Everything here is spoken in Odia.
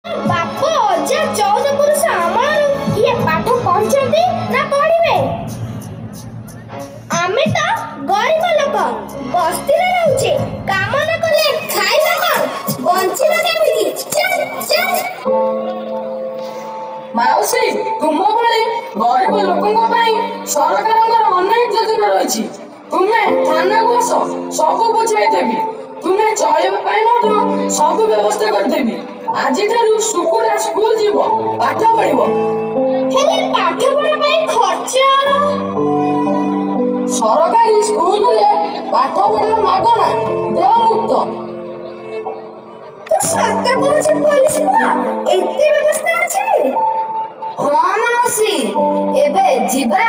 ବାପ ଅଜା 14 ପୁରୁଷ ଆମଳରୁ କିଏ ପାଠ ପଢିଛନ୍ତି ନା ପଢିବେ? ଆମେ ତ ଗରିବ ଲୋକ, ବସ୍ତିରେ ରହୁଛେ, କାମ ନ କଲେ ଖାଇବା କଣ, ବଞ୍ଚିବା କେମିତି? ମାଉସୀ, ତୁମ ଭଳି ଗରିବ ଲୋକଙ୍କ ପାଇଁ ସରକାରଙ୍କର ଅନେକ ଯୋଜନା ରହିଛି। ତୁମେ ଥାନାକୁ ଆସ, ସବୁ ବୁଝାଇଦେବି। ତୁମେ ଚଳିବା ପାଇଁ ମଧ୍ୟ ସବୁ ବ୍ୟବସ୍ଥା କରିଦେବି। ଆଜିଠାରୁ ସୁକୁଟା ସ୍କୁଲ ଯିବ, ପାଠ ପଢିବ। ହେଲେ ପାଠ ପଢା ପାଇଁ ଖର୍ଚ୍ଚ? ସରକାରୀ ସ୍କୁଲରେ ପାଠ ପଢା ମାଗଣା, ଦେୟମୁକ୍ତ। ତୁ ସତ କହୁଛୁ ପୋଲିସ ପୁଅ, ଏତେ ବ୍ୟବସ୍ଥା ଅଛି? ହଁ ମାଉସୀ, ଏବେ ଯିବା।